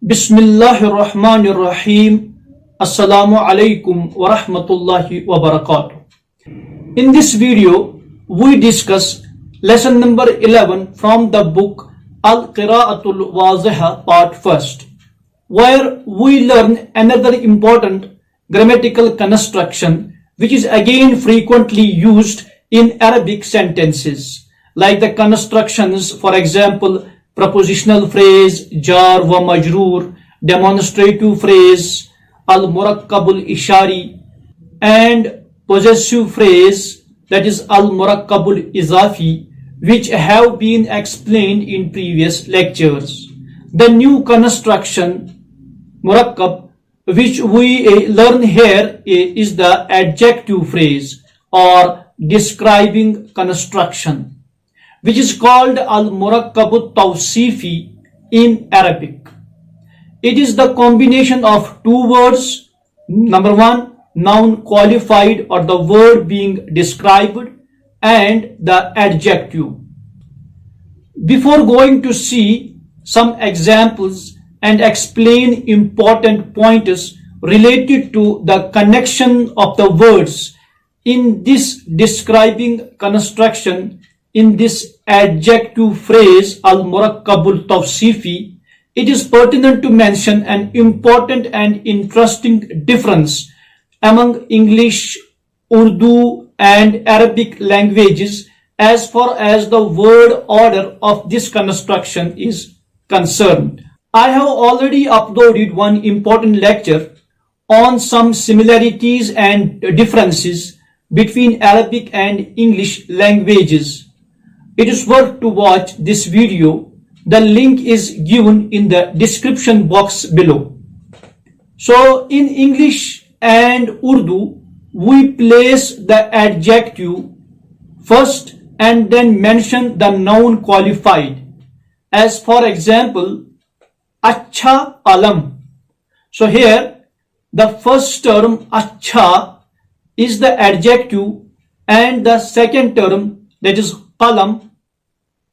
Bismillahirrahmanirrahim. Assalamu alaikum wa rahmatullahi wa barakatuh. In this video, we discuss lesson number 11 from the book Al-Qira'at-ul-Waadihah part 1st, where we learn another important grammatical construction which is again frequently used in Arabic sentences, like the constructions, for example, prepositional phrase, jar wa majroor, demonstrative phrase, al-murakkabul ishari, and possessive phrase, that is al-murakkabul izafi, which have been explained in previous lectures. The new construction, murakkab, which we learn here is the adjective phrase or describing construction, which is called al-murakkabut tawsifi in Arabic. It is the combination of two words. Number one, noun qualified or the word being described, and the adjective. Before going to see some examples and explain important pointers related to the connection of the words in this describing construction, in this adjective phrase al-murakkabul tawsifi, it is pertinent to mention an important and interesting difference among English, Urdu and Arabic languages as far as the word order of this construction is concerned. I have already uploaded one important lecture on some similarities and differences between Arabic and English languages. It is worth to watch this video. The link is given in the description box below. So in English and Urdu, we place the adjective first and then mention the noun qualified. As for example, Acha alam. So here the first term Acha is the adjective and the second term, that is qalam,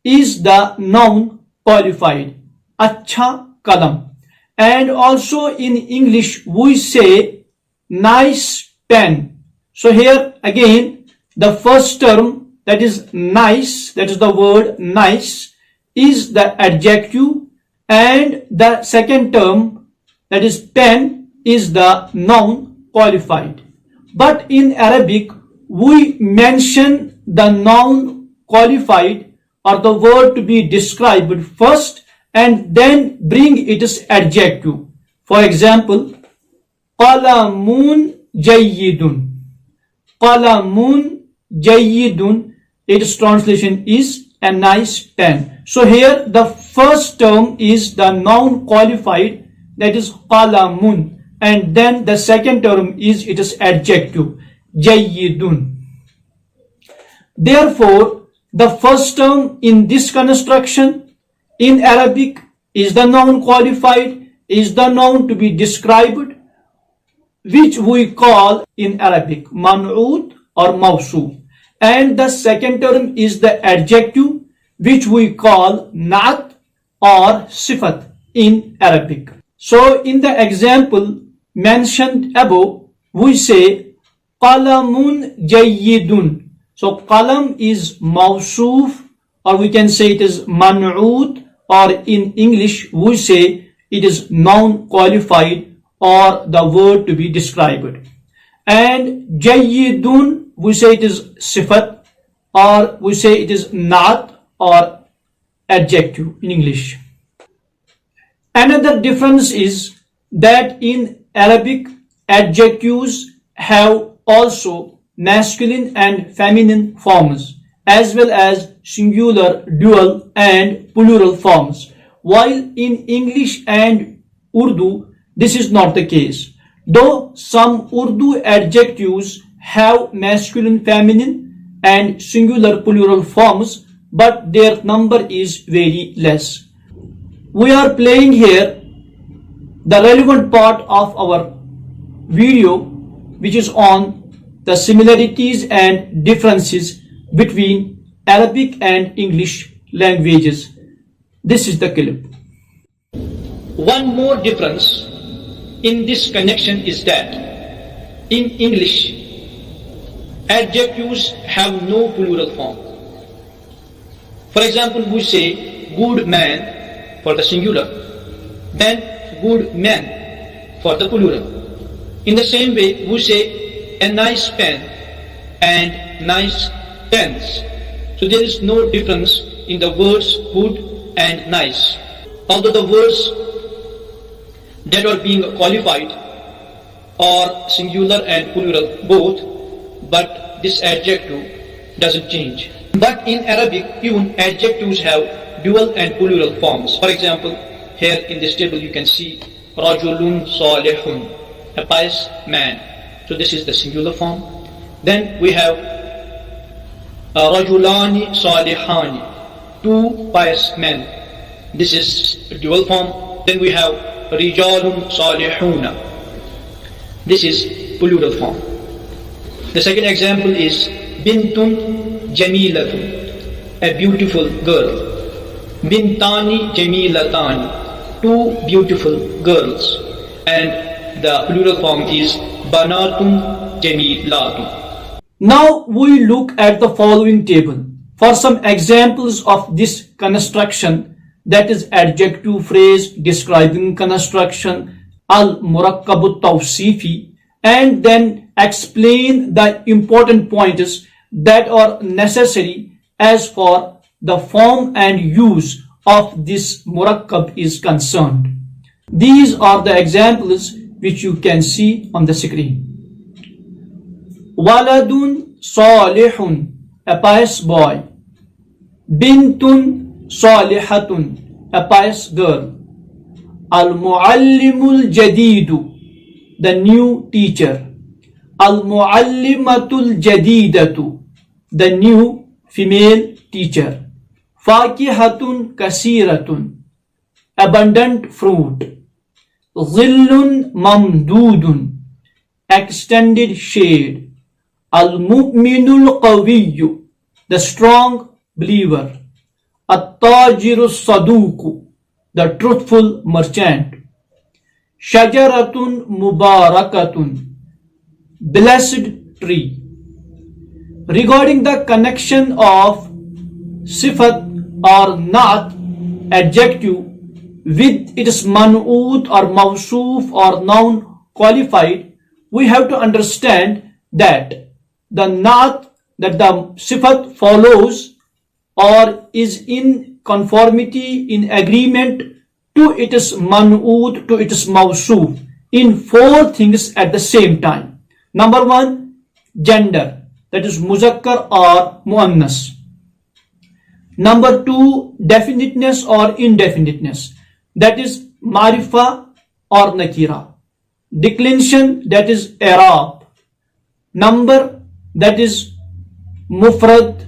is the noun qualified. Acha kalam. And also in English we say nice pen. So here again the first term, that is nice, that is the word nice, is the adjective, and the second term, that is pen, is the noun qualified. But in Arabic we mention the noun qualified or the word to be described first and then bring its adjective. For example, qalamun jayyidun. Qalamun jayyidun, its translation is a nice pen. So here the first term is the noun qualified, that is qalamun, and then the second term is its adjective, jayyidun. Therefore, the first term in this construction in Arabic is the noun qualified, is the noun to be described, which we call in Arabic man'ut or mawsuf, and the second term is the adjective, which we call na'at or sifat in Arabic. So in the example mentioned above, we say qalamun jayyidun. So qalam is mawsuf, or we can say it is man'ut, or in English we say it is noun qualified or the word to be described. And jayyidun, we say it is sifat, or we say it is na'at or adjective in English. Another difference is that in Arabic adjectives have also masculine and feminine forms, as well as singular, dual and plural forms, while in English and Urdu this is not the case. Though some Urdu adjectives have masculine, feminine and singular, plural forms, but their number is very less. We are playing here the relevant part of our video, which is on the similarities and differences between Arabic and English languages. This is the clip. One more difference in this connection is that in English, adjectives have no plural form. For example, we say good man for the singular, then good men for the plural. In the same way, we say a nice pen and nice pens. So there is no difference in the words good and nice. Although the words that are being qualified are singular and plural both, but this adjective doesn't change. But in Arabic, even adjectives have dual and plural forms. For example, here in this table you can see Rajulun Salihun, a pious man. So this is the singular form. Then we have Rajulani Salihani, two pious men. This is a dual form. Then we have Rijalun Salihuna. This is plural form. The second example is Bintun Jamilatun, a beautiful girl. Bintani Jamilatani, two beautiful girls. And the plural form is Banatun Jamilatun. Now we look at the following table for some examples of this construction, that is adjective phrase describing construction, al-murakkabut tawsifi, and then explain the important points that are necessary as far the form and use of this murakkab is concerned. These are the examples which you can see on the screen. Waladun salihun, a pious boy. Bintun Salihatun, a pious girl. Al-Muallimul Jadidu, the new teacher. Al-Muallimatul Jadidatu, the new female teacher. Fakihatun Kasiratun, abundant fruit. Zillun Mamdudun, extended shade. Al-Mu'minul Qawiyyu, the strong believer. At-Tajirus Saduku, the truthful merchant. Shajaratun Mubarakatun, blessed tree. Regarding the connection of sifat or naat, adjective, with its man'ut or mawsuf or noun qualified, we have to understand that the naat, that the sifat follows or is in conformity, in agreement to its man'ut, to its mawsuf, in four things at the same time. Number one, gender, that is muzakkar or muannas. Number two, definiteness or indefiniteness, that is marifa or nakira. Declension, that is i'rab. Number, that is mufrad,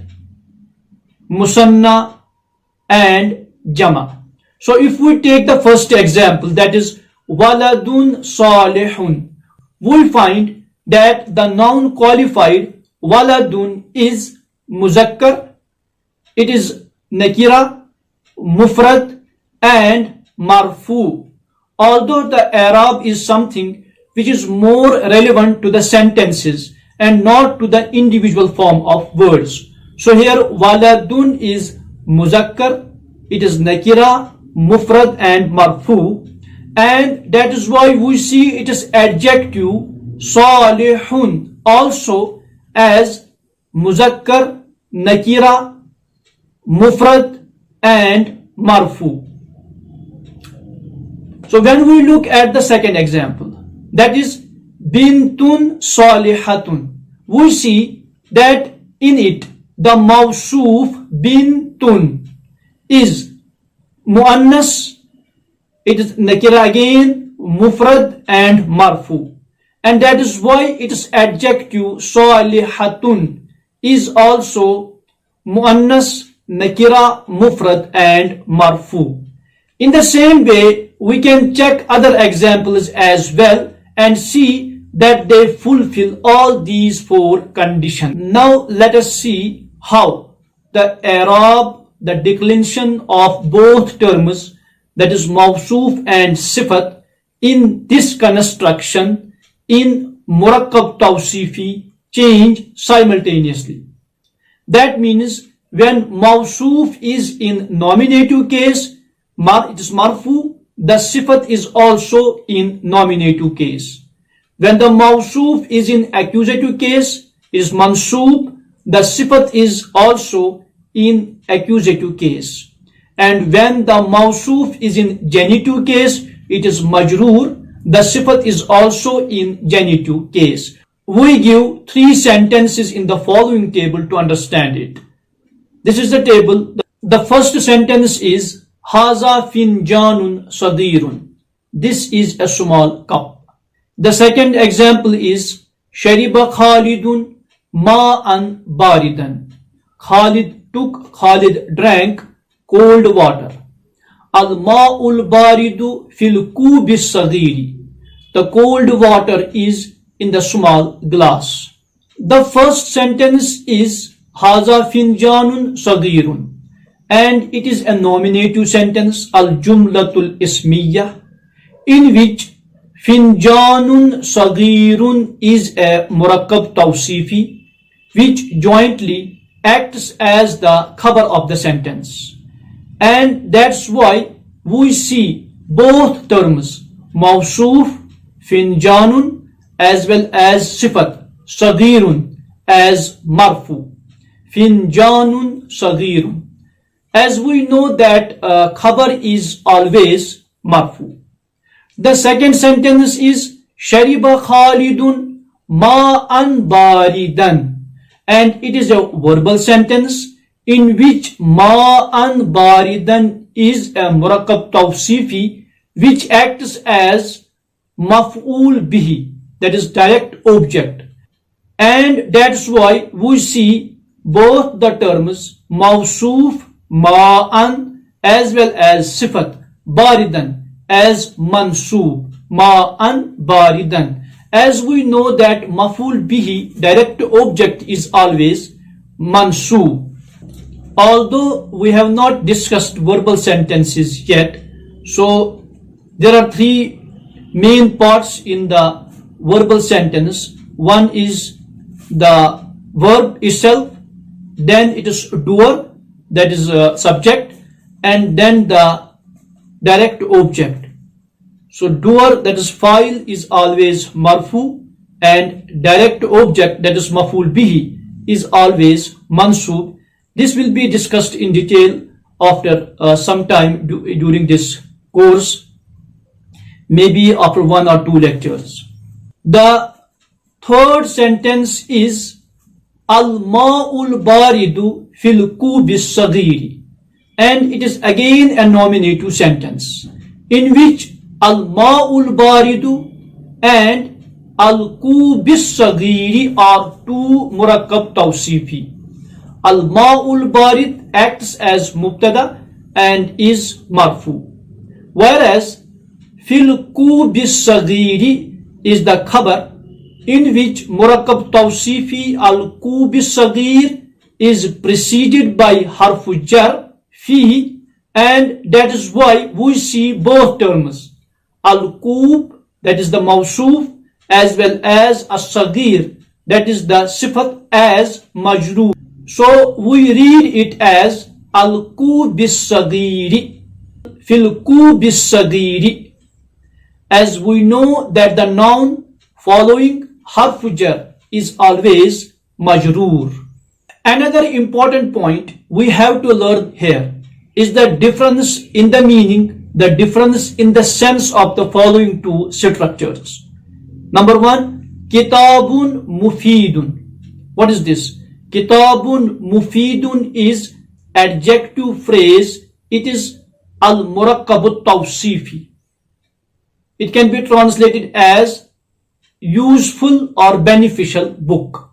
musanna and jama. So if we take the first example, that is waladun salihun, we find that the noun qualified waladun is muzakkar, it is nakira, mufrad and marfu. Although the i'rab is something which is more relevant to the sentences and not to the individual form of words. So here waladun is muzakkar, it is nakira, mufrad and marfu, and that is why we see it is adjective salihun also as muzakkar, nakira, mufrad and marfu. So when we look at the second example, that is bintun salihatun, we see that in it the mawsuf bintun is muannas, it is nakira again, mufrad and marfu, and that is why its adjective salihatun is also muannas, nakira, mufrad and marfu. In the same way, we can check other examples as well and see that they fulfill all these four conditions. Now let us see how the i'rab, the declension of both terms that is mawsoof and sifat, in this construction in murakkab tawsifi change simultaneously. That means when mawsoof is in nominative case, it is marfu, the sifat is also in nominative case. When the mawsoof is in accusative case, it is mansoob, the sifat is also in accusative case. And when the mawsoof is in genitive case, it is majroor, the sifat is also in genitive case. We give 3 sentences in the following table to understand it. This is the table. The first sentence is Haza finjanun sadirun. This is a small cup. The second example is Shariba Khalidun ma'an baridan. Khalid drank cold water. Al-ma'ul baridu fil kubis sadiri. The cold water is in the small glass. The first sentence is Haza finjanun sadirun, and it is a nominative sentence, al-jumlatul ismiyah, in which finjanun sadirun is a murakkab tawsifi which jointly acts as the cover of the sentence. And that's why we see both terms, mawsoof, finjanun, as well as sifat, sadirun, as marfu. Finjanun sadirun. As we know that khabar is always marfu. The second sentence is Shariba Khalidun ma'an baridan, and it is a verbal sentence in which ma'an baridan is a murakkab tawsifi which acts as maf'ul bihi, that is direct object. And that's why we see both the terms mawsoof, ma'an, as well as sifat, baridan, as mansoob, ma'an baridan. As we know that maf'ul bihi, direct object, is always mansoob. Although we have not discussed verbal sentences yet, so there are 3 main parts in the verbal sentence. One is the verb itself, then it is doer, that is subject, and then the direct object. So doer, that is fa'il, is always marfu, and direct object, that is maf'ul bihi, is always mansoob. This will be discussed in detail after some time during this course, maybe after 1 or 2 lectures. The third sentence is Al-ma'ul baridu fil kubis sagiri, and it is again a nominative sentence in which Al-ma'ul baridu and Al-kubis sagiri are 2 murakkab tawsifi. Al-ma'ul barid acts as mubtada and is marfu, whereas fil kubis sagiri is the khabar in which murakkab tawsifi al-kubis sagir is preceded by harfu jar fi, and that is why we see both terms, al-kub, that is the mawsoof, as well as as-sagir, that is the sifat, as majroor. So we read it as al-kubis sagiri, fil kubis sagiri, as we know that the noun following harfu jar is always majroor. Another important point we have to learn here is the difference in the meaning, the difference in the sense of the following 2 structures. Number 1, kitabun mufidun. What is this? Kitabun mufidun is adjective phrase. It is al-murakkabut tawsifi. It can be translated as useful or beneficial book,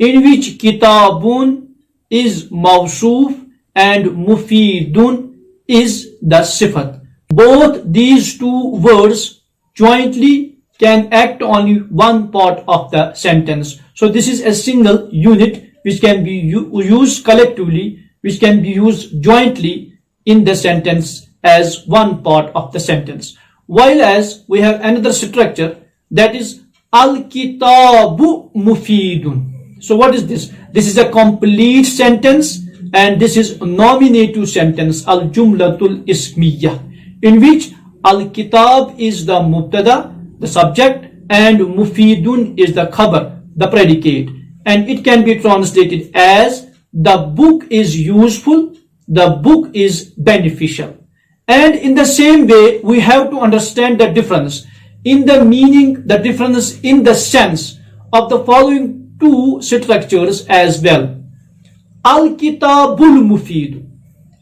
in which kitabun is mawsoof and mufidun is the sifat. Both these 2 words jointly can act only one part of the sentence. So this is a single unit which can be used collectively, which can be used jointly in the sentence as one part of the sentence. While as we have another structure, that is Al-Kitabu Mufidun. So what is this? This is a complete sentence, and this is nominative sentence, Al-Jumlatul Ismiyah, in which Al-Kitab is the Mubtada, the subject, and Mufidun is the khabar, the predicate. And it can be translated as the book is useful, the book is beneficial. And in the same way, we have to understand the difference in the meaning, the difference in the sense of the following two structures as well. Al-Kitabul Mufidu.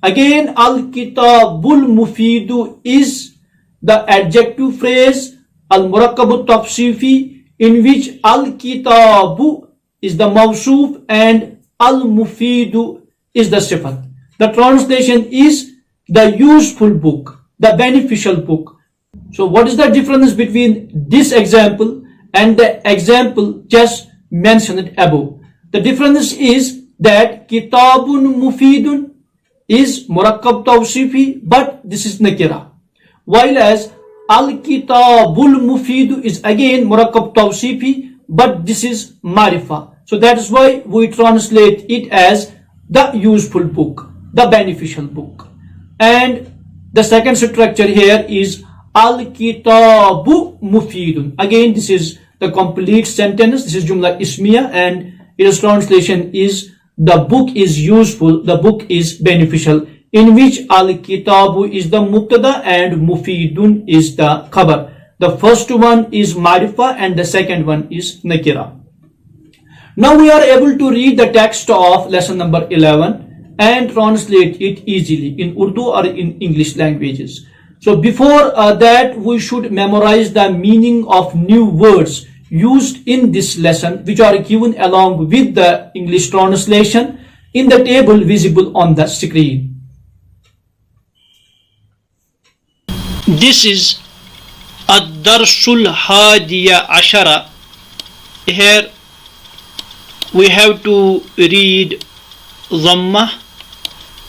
Again, Al-Kitabul Mufidu is the adjective phrase Al-Murakkabut Tafsifi, in which Al-Kitabu is the mawsuf and Al-Mufidu is the sifat. The translation is the useful book, the beneficial book. So what is the difference between this example and the example just mentioned above? The difference is that Kitabun Mufidun is Murakkab Tawsifi, but this is Nakira. While as Al-Kitabul Mufidu is again Murakkab Tawsifi, but this is Marifa. So that is why we translate it as the useful book, the beneficial book. And the second structure here is Al-Kitabu Mufidun. Again, this is the complete sentence. This is Jumla Ismiya, and its translation is the book is useful, the book is beneficial, in which Al-Kitabu is the Mubtada and Mufidun is the Khabar. The first one is Marifa and the second one is Nakira. Now we are able to read the text of lesson number 11 and translate it easily in Urdu or in English languages. So before that, we should memorize the meaning of new words used in this lesson, which are given along with the English translation in the table visible on the screen. This is Ad-Darsul Hadiya Ashara. Here we have to read Dhamma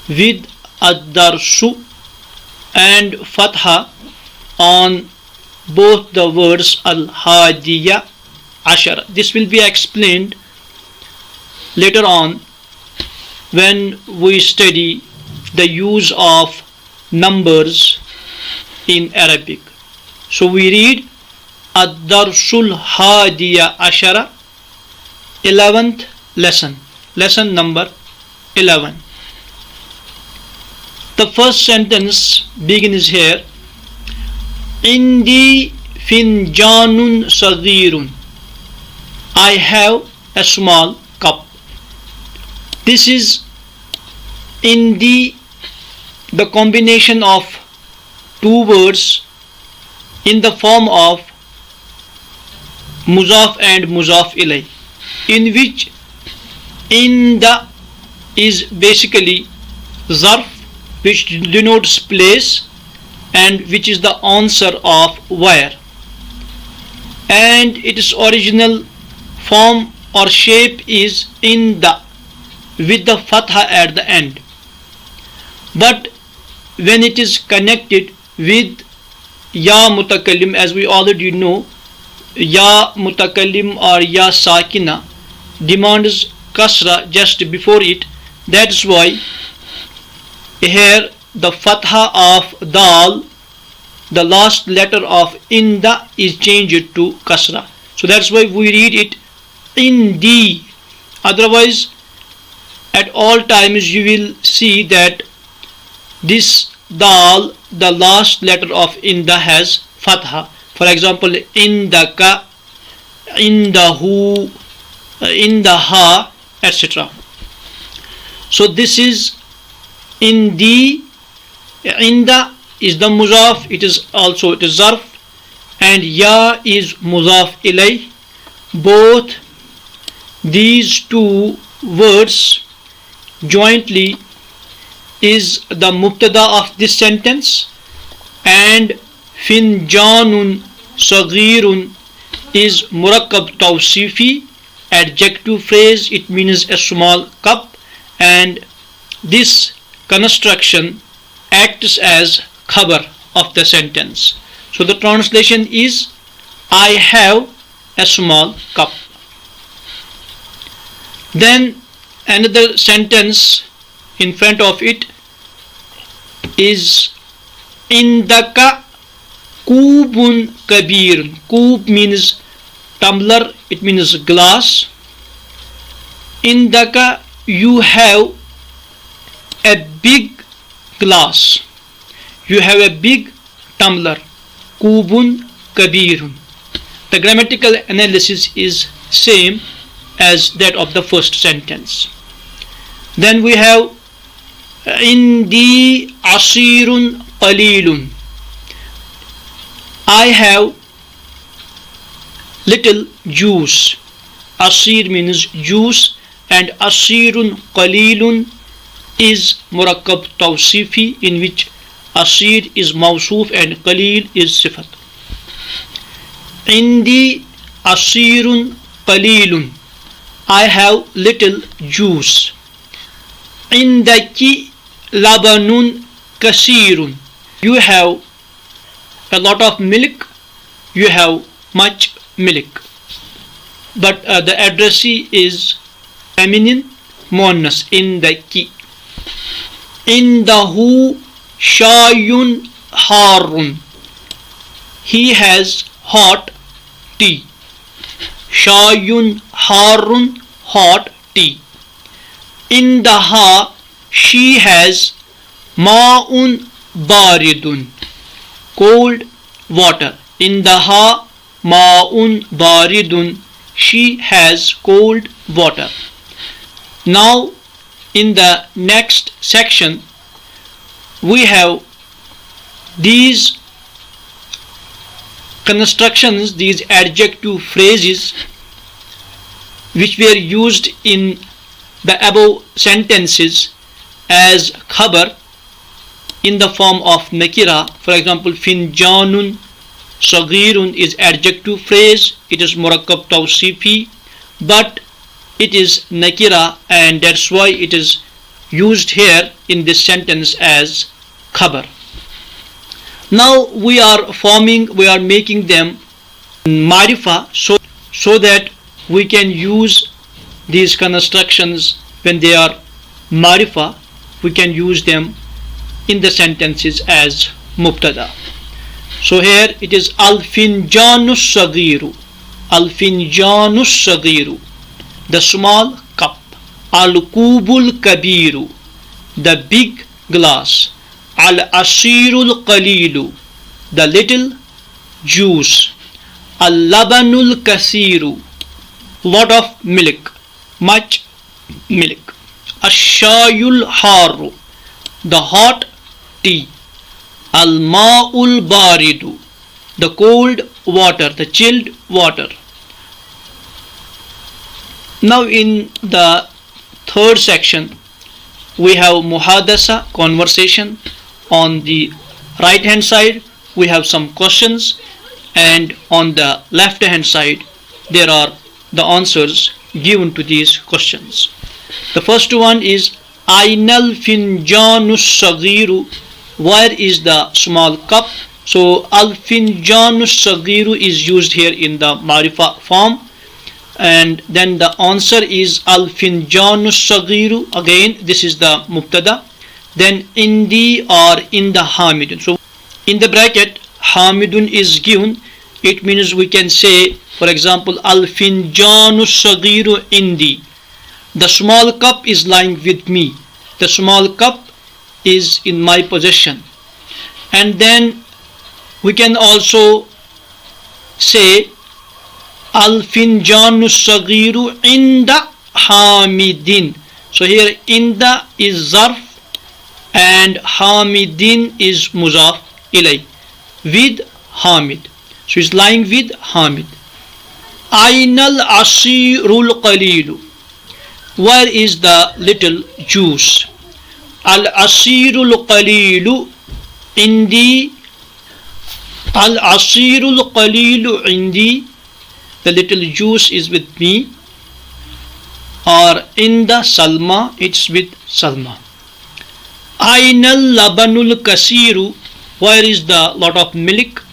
with Ad-Darsu and Fatha on both the words Al-Hadiya Ashara. This will be explained later on when we study the use of numbers in Arabic. So we read Ad-Darsul Hadiya Ashara, 11th lesson, lesson number 11. The first sentence begins here. Indi finjanun saghirun. I have a small cup. This is Indi, the combination of two words in the form of Muzaf and Muzaf ilay, in which Inda is basically Zarf, which denotes place and which is the answer of where, and its original form or shape is Inda with the Fatha at the end. But when it is connected with Ya Mutakallim, as we already know, Ya Mutakallim or Ya Sakina demands Kasra just before it. That's why here the Fatha of Dal, the last letter of Inda, is changed to Kasra. So that's why we read it Indi. Otherwise, at all times you will see that this Dal, the last letter of Inda, has Fatha. For example, Indaka, Indahu, Indaha, etc. So this is Indi. Inda is the Muzaf, it is Zarf, and Ya is Muzaf ilay. Both these two words jointly is the Mubtada of this sentence, and Finjanun Saghirun is Murakkab Tawsifi, adjective phrase. It means a small cup, and this construction acts as khabar of the sentence. So the translation is, I have a small cup. Then another sentence in front of it is, indaka kubun kabir. Kub means tumbler, it means glass. Indaka, you have a big glass, you have a big tumbler. Kubun kabirun. The grammatical analysis is same as that of the first sentence. Then we have indi asirun qalilun. I have little juice. Asir means juice, and asirun qalilun is murakkab tawsifi, in which asir is mawsuf and qalil is sifat. Indi asirun qalilun. I have little juice. Indaki labanun kasirun. You have a lot of milk, you have much milk. But the addressee is feminine, muannas, indaki. Indahu shayun harun. He has hot tea. Shayun harun, hot tea. Indaha, she has ma'un baridun, cold water. Indaha ma'un baridun, she has cold water. Now in the next section we have these constructions, these adjective phrases which were used in the above sentences as khabar in the form of nakira. For example, finjanun sagirun is adjective phrase, it is murakkab tawsifi, but it is nakira, and that's why it is used here in this sentence as khabar. Now we are making them marifa, so that we can use these constructions when they are marifa, we can use them in the sentences as mubtada. So here it is al-finjanus sagiru, al-finjanus sagiru, the small cup. Al-kubul kabiru, the big glass. Al-asirul qalilu, the little juice. Al-labanul kasiru, lot of milk, much milk. Ash-shayul haru, the hot tea. Al-ma'ul baridu, the cold water, the chilled water. Now in the third section we have muhadasa, conversation. On the right hand side we have some questions, and on the left hand side there are the answers given to these questions. The first one is Ainal finjanus sagiru, where is the small cup? So al finjanus sagiru is used here in the marifa form, and then the answer is al finjanus sagiru. Again this is the mubtada. Then indi or in the hamidun. So in the bracket hamidun is given. It means we can say, for example, al finjanus sagiru indi, the small cup is lying with me, the small cup is in my possession. And then we can also say al finjanus sagiru inda hamidin. So here inda is zarf and hamidin is muzaf ilay, with hamid. So it's lying with hamid. Ainal asirul qalilu, where is the little juice? Al asirul qalilu indi, al asirul qalilu indi, the little juice is with me. Or in the Salma, it's with Salma. Ainal labanul kasiru, Where is the lot of milk?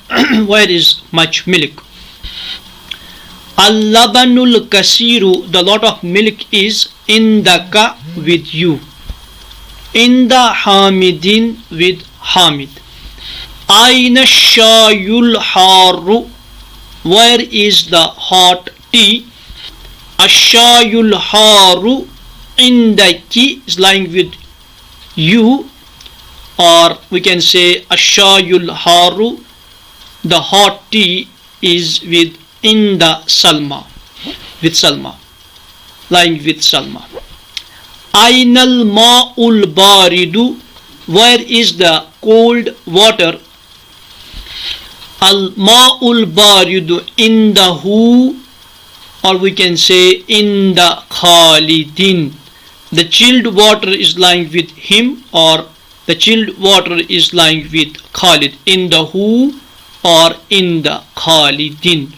Where is much milk? Al-labanul kasiru, the lot of milk is indaka, with you. Inda hamidin, with Hamid. Aina shayul haru, where is the hot tea? Ashayul haru indaki is lying with you, or we can say ashayul haru, the hot tea is with inda Salma, with Salma, lying with Salma. Ainal ma'ul baridu, where is the cold water? Al ma'ul baridu indahu, or we can say inda Khalidin, the chilled water is lying with him, or the chilled water is lying with Khalid. Indahu or inda Khalidin.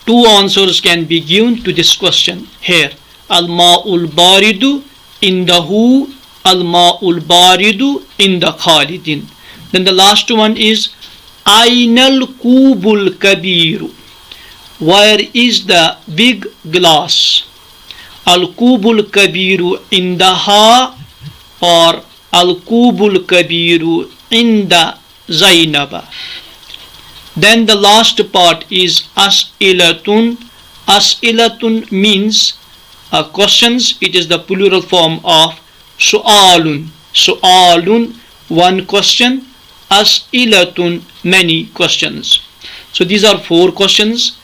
Two answers can be given to this question here. Al-ma'ul baridu indahu, al-ma'ul baridu inda Khalidin. Then the last one is Ainal kubul kabiru, where is the big glass? Al-kubul kabiru indaha, or Al-kubul kabiru inda Zainaba. Then the last part is as'ilatun. As'ilatun means questions. It is the plural form of su'alun. Su'alun, one question. As'ilatun, many questions. So these are 4 questions.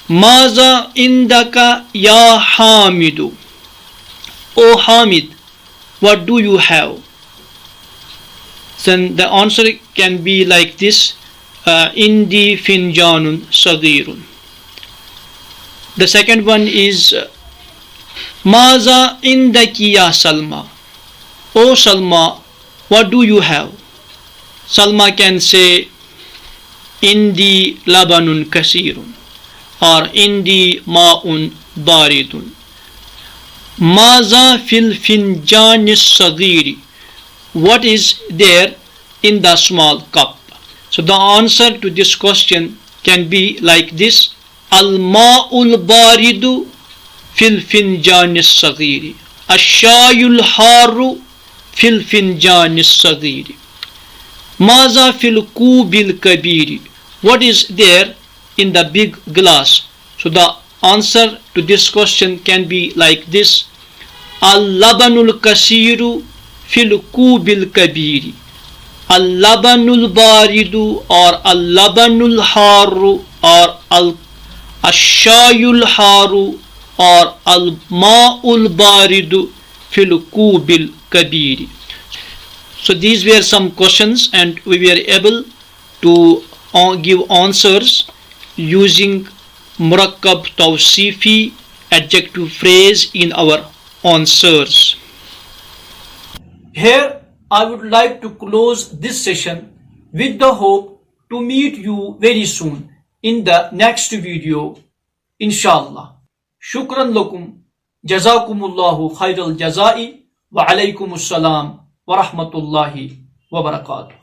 Maza indaka ya Hamidu, O Hamid, what do you have? Then the answer can be like this. Indi finjanun sagirun. The second one is Maza indaki ya Salma, O Salma, what do you have? Salma can say Indi labanun kasirun, or Indi ma'un baridun. Maza fil finjanis sagiri, what is there in the small cup? So the answer to this question can be like this. Al-ma'ul baridu fil finjanis sagiri, ash-shayul haru fil finjanis sagiri. Maza fil kubil kabiri, what is there in the big glass? So the answer to this question can be like this. Al-labanul kasiru fil kubil kabiri, al-labanul baridu or al-labanul haru or al-shayul haru or al-ma'ul baridu fil kubil kabiri. So these were some questions, and we were able to give answers using murakkab tawsifi adjective phrase in our answers. Here I would like to close this session with the hope to meet you very soon in the next video, inshallah. Shukran lakum, jazakumullahu khairal jazai, wa alaikumus salam wa rahmatullahi wa barakatuh.